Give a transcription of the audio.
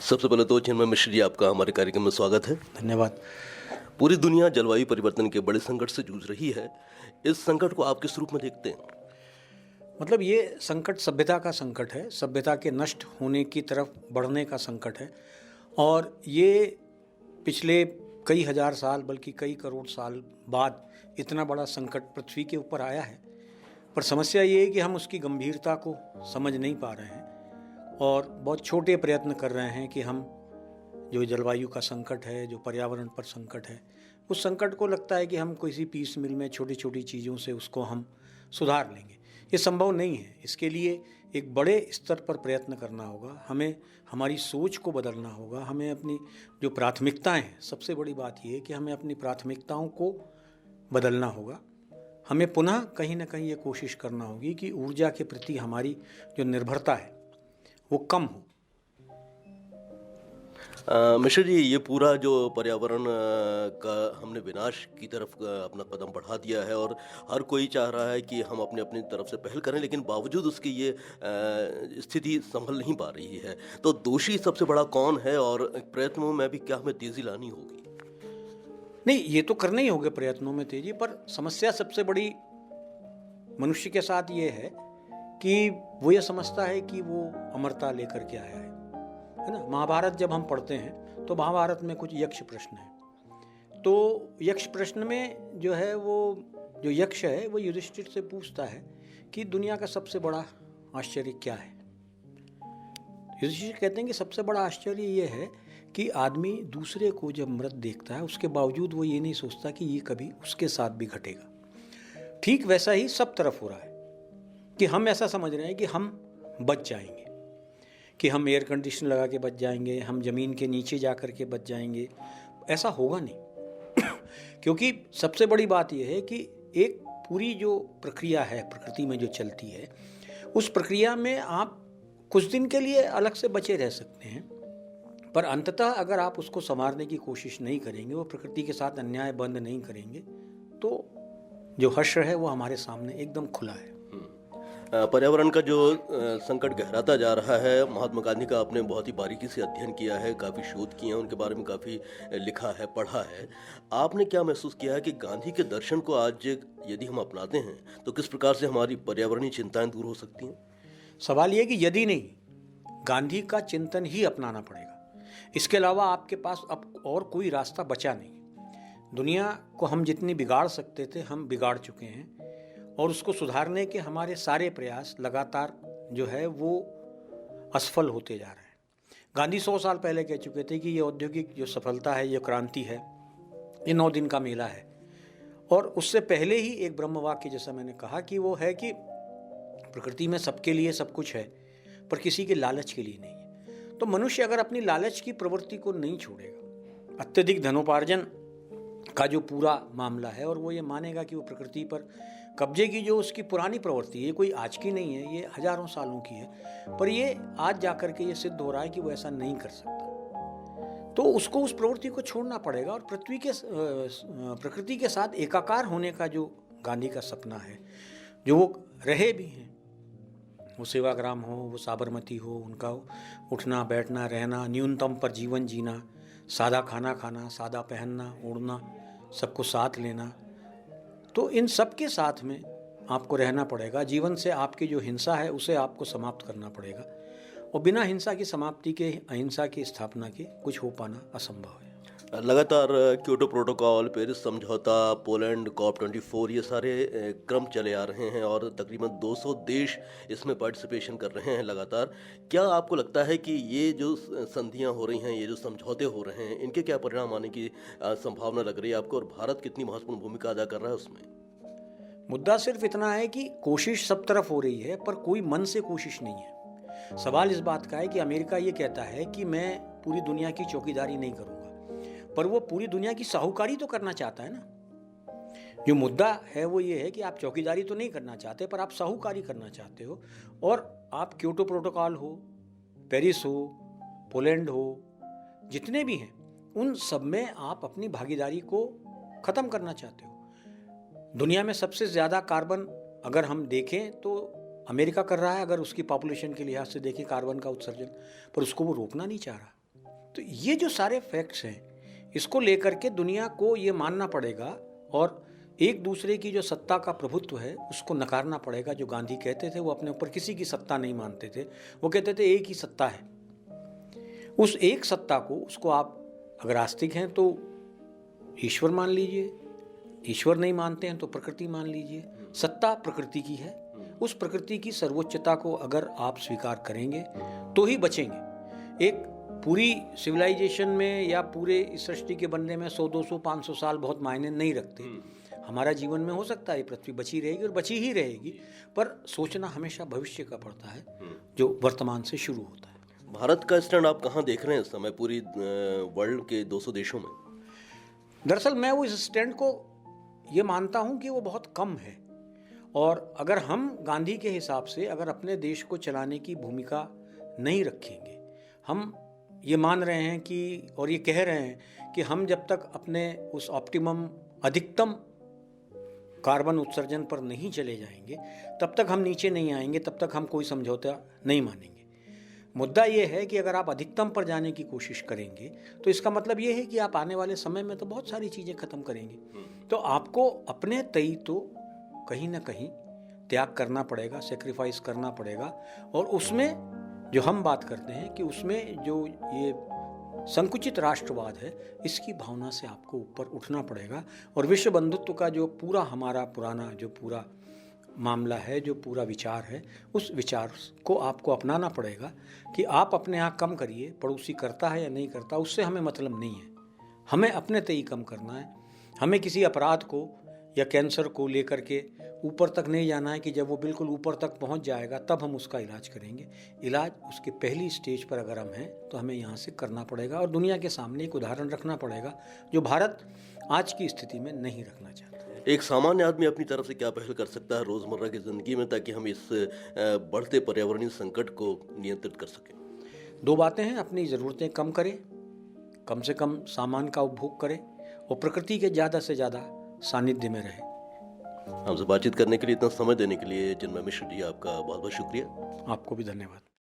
सबसे पहले तो चिन्मय मिश्र जी, आपका हमारे कार्यक्रम में स्वागत है। धन्यवाद। पूरी दुनिया जलवायु परिवर्तन के बड़े संकट से जूझ रही है। इस संकट को आप किस रूप में देखते हैं? मतलब ये संकट सभ्यता का संकट है, सभ्यता के नष्ट होने की तरफ बढ़ने का संकट है और ये पिछले कई हजार साल बल्कि कई करोड़ साल बाद इतना बड़ा संकट पृथ्वी के ऊपर आया है। पर समस्या ये है कि हम उसकी गंभीरता को समझ नहीं पा रहे हैं और बहुत छोटे प्रयत्न कर रहे हैं कि हम जो जलवायु का संकट है, जो पर्यावरण पर संकट है, उस संकट को लगता है कि हम किसी पीस मिल में छोटी छोटी चीज़ों से उसको हम सुधार लेंगे। ये संभव नहीं है। इसके लिए एक बड़े स्तर पर प्रयत्न करना होगा। हमें हमारी सोच को बदलना होगा। हमें अपनी जो प्राथमिकताएं हैं, सबसे बड़ी बात ये है कि हमें अपनी प्राथमिकताओं को बदलना होगा। हमें पुनः कहीं ना कहीं ये कोशिश करना होगी कि ऊर्जा के प्रति हमारी जो निर्भरता है वो कम हो। मिश्र जी, ये पूरा जो पर्यावरण का हमने विनाश की तरफ अपना कदम बढ़ा दिया है और हर कोई चाह रहा है कि हम अपने अपनी तरफ से पहल करें, लेकिन बावजूद उसकी ये स्थिति संभल नहीं पा रही है। तो दोषी सबसे बड़ा कौन है और प्रयत्नों में भी क्या हमें तेजी लानी होगी? नहीं, ये तो करने ही होंगे प्रयत्नों में तेजी, पर समस्या सबसे बड़ी मनुष्य के साथ ये है कि वो ये समझता है कि वो अमरता लेकर के आया है ना। महाभारत जब हम पढ़ते हैं तो महाभारत में कुछ यक्ष प्रश्न है। तो यक्ष प्रश्न में जो है वो जो यक्ष है वो युधिष्ठिर से पूछता है कि दुनिया का सबसे बड़ा आश्चर्य क्या है। युधिष्ठिर कहते हैं कि सबसे बड़ा आश्चर्य ये है कि आदमी दूसरे को जब मृत देखता है उसके बावजूद वो ये नहीं सोचता कि ये कभी उसके साथ भी घटेगा। ठीक वैसा ही सब तरफ हो रहा है कि हम ऐसा समझ रहे हैं कि हम बच जाएंगे, कि हम एयर कंडीशन लगा के बच जाएंगे, हम ज़मीन के नीचे जा कर के बच जाएंगे। ऐसा होगा नहीं क्योंकि सबसे बड़ी बात यह है कि एक पूरी जो प्रक्रिया है प्रकृति में जो चलती है, उस प्रक्रिया में आप कुछ दिन के लिए अलग से बचे रह सकते हैं, पर अंततः अगर आप उसको संवारने की कोशिश नहीं करेंगे, वो प्रकृति के साथ अन्याय बंद नहीं करेंगे, तो जो हश्र है वो हमारे सामने एकदम खुला है। पर्यावरण का जो संकट गहराता जा रहा है, महात्मा गांधी का आपने बहुत ही बारीकी से अध्ययन किया है, काफ़ी शोध किए हैं, उनके बारे में काफ़ी लिखा है, पढ़ा है। आपने क्या महसूस किया है कि गांधी के दर्शन को आज यदि हम अपनाते हैं तो किस प्रकार से हमारी पर्यावरणीय चिंताएं दूर हो सकती हैं? सवाल ये कि यदि नहीं, गांधी का चिंतन ही अपनाना पड़ेगा। इसके अलावा आपके पास अब और कोई रास्ता बचा नहीं। दुनिया को हम जितनी बिगाड़ सकते थे हम बिगाड़ चुके हैं और उसको सुधारने के हमारे सारे प्रयास लगातार जो है वो असफल होते जा रहे हैं। गांधी 100 साल पहले कह चुके थे कि ये औद्योगिक जो सफलता है, ये क्रांति है, ये 9 दिन का मेला है। और उससे पहले ही एक ब्रह्म वाक्य जैसा मैंने कहा कि वो है कि प्रकृति में सबके लिए सब कुछ है पर किसी के लालच के लिए नहीं है। तो मनुष्य अगर अपनी लालच की प्रवृत्ति को नहीं छोड़ेगा, अत्यधिक धनोपार्जन का जो पूरा मामला है, और वो ये मानेगा कि वो प्रकृति पर कब्जे की जो उसकी पुरानी प्रवृत्ति है, ये कोई आज की नहीं है, ये हजारों सालों की है, पर ये आज जाकर के ये सिद्ध हो रहा है कि वो ऐसा नहीं कर सकता, तो उसको उस प्रवृत्ति को छोड़ना पड़ेगा। और प्रकृति के साथ एकाकार होने का जो गांधी का सपना है, जो वो रहे भी हैं, वो सेवाग्राम हो, वो साबरमती हो, उनका उठना बैठना रहना, न्यूनतम पर जीवन जीना, सादा खाना खाना, सादा पहनना ओढ़ना, सबको साथ लेना, तो इन सब के साथ में आपको रहना पड़ेगा। जीवन से आपकी जो हिंसा है उसे आपको समाप्त करना पड़ेगा और बिना हिंसा की समाप्ति के, अहिंसा की स्थापना के कुछ हो पाना असंभव है। लगातार क्योटो प्रोटोकॉल, पेरिस समझौता, पोलैंड COP24, ये सारे क्रम चले आ रहे हैं और तकरीबन 200 देश इसमें पार्टिसिपेशन कर रहे हैं लगातार। क्या आपको लगता है कि ये जो संधियां हो रही हैं, ये जो समझौते हो रहे हैं, इनके क्या परिणाम आने की संभावना लग रही है आपको, और भारत कितनी महत्वपूर्ण भूमिका अदा कर रहा है उसमें? मुद्दा सिर्फ इतना है कि कोशिश सब तरफ हो रही है पर कोई मन से कोशिश नहीं है। सवाल इस बात का है कि अमेरिका ये कहता है कि मैं पूरी दुनिया की चौकीदारी नहीं करूँगा, पर वो पूरी दुनिया की साहूकारी तो करना चाहता है ना। जो मुद्दा है वो ये है कि आप चौकीदारी तो नहीं करना चाहते पर आप साहूकारी करना चाहते हो, और आप क्योटो प्रोटोकॉल हो, पेरिस हो, पोलैंड हो, जितने भी हैं उन सब में आप अपनी भागीदारी को ख़त्म करना चाहते हो। दुनिया में सबसे ज़्यादा कार्बन अगर हम देखें तो अमेरिका कर रहा है, अगर उसकी पॉपुलेशन के लिहाज से देखें कार्बन का उत्सर्जन, पर उसको वो रोकना नहीं चाह रहा। तो ये जो सारे फैक्ट्स हैं, इसको लेकर के दुनिया को ये मानना पड़ेगा और एक दूसरे की जो सत्ता का प्रभुत्व है उसको नकारना पड़ेगा। जो गांधी कहते थे, वो अपने ऊपर किसी की सत्ता नहीं मानते थे, वो कहते थे एक ही सत्ता है। उस एक सत्ता को, उसको आप अगर आस्तिक हैं तो ईश्वर मान लीजिए, ईश्वर नहीं मानते हैं तो प्रकृति मान लीजिए। सत्ता प्रकृति की है, उस प्रकृति की सर्वोच्चता को अगर आप स्वीकार करेंगे तो ही बचेंगे। एक पूरी सिविलाइजेशन में या पूरे इस सृष्टि के बनने में 100, 200, 500 साल बहुत मायने नहीं रखते। हमारा जीवन में हो सकता है पृथ्वी बची रहेगी और बची ही रहेगी, पर सोचना हमेशा भविष्य का पड़ता है जो वर्तमान से शुरू होता है। भारत का स्टैंड आप कहाँ देख रहे हैं इस समय पूरी वर्ल्ड के 200 देशों में? दरअसल मैं वो इस स्टैंड को ये मानता हूँ कि वो बहुत कम है, और अगर हम गांधी के हिसाब से अगर अपने देश को चलाने की भूमिका नहीं रखेंगे, हम ये मान रहे हैं कि, और ये कह रहे हैं कि हम जब तक अपने उस ऑप्टिमम अधिकतम कार्बन उत्सर्जन पर नहीं चले जाएंगे तब तक हम नीचे नहीं आएंगे, तब तक हम कोई समझौता नहीं मानेंगे। मुद्दा ये है कि अगर आप अधिकतम पर जाने की कोशिश करेंगे तो इसका मतलब ये है कि आप आने वाले समय में तो बहुत सारी चीज़ें ख़त्म करेंगे। तो आपको अपने तय तो कहीं ना कहीं त्याग करना पड़ेगा, सेक्रीफाइस करना पड़ेगा, और उसमें जो हम बात करते हैं कि उसमें जो ये संकुचित राष्ट्रवाद है, इसकी भावना से आपको ऊपर उठना पड़ेगा। और विश्व बंधुत्व का जो पूरा हमारा पुराना जो पूरा मामला है, जो पूरा विचार है, उस विचार को आपको अपनाना पड़ेगा कि आप अपने यहाँ कम करिए, पड़ोसी करता है या नहीं करता उससे हमें मतलब नहीं है। हमें अपने तय कम करना है। हमें किसी अपराध को या कैंसर को लेकर के ऊपर तक नहीं जाना है कि जब वो बिल्कुल ऊपर तक पहुंच जाएगा तब हम उसका इलाज करेंगे। इलाज उसके पहली स्टेज पर अगर हम हैं तो हमें यहाँ से करना पड़ेगा और दुनिया के सामने एक उदाहरण रखना पड़ेगा जो भारत आज की स्थिति में नहीं रखना चाहता। एक सामान्य आदमी अपनी तरफ से क्या पहल कर सकता है रोज़मर्रा की ज़िंदगी में ताकि हम इस बढ़ते पर्यावरणीय संकट को नियंत्रित कर सकें? 2 बातें हैं, अपनी ज़रूरतें कम करें, कम से कम सामान का उपभोग करें, और प्रकृति के ज़्यादा से ज़्यादा सानिध्य में रहें। हमसे बातचीत करने के लिए, इतना समय देने के लिए चिन्मय मिश्र जी, आपका बहुत बहुत शुक्रिया। आपको भी धन्यवाद।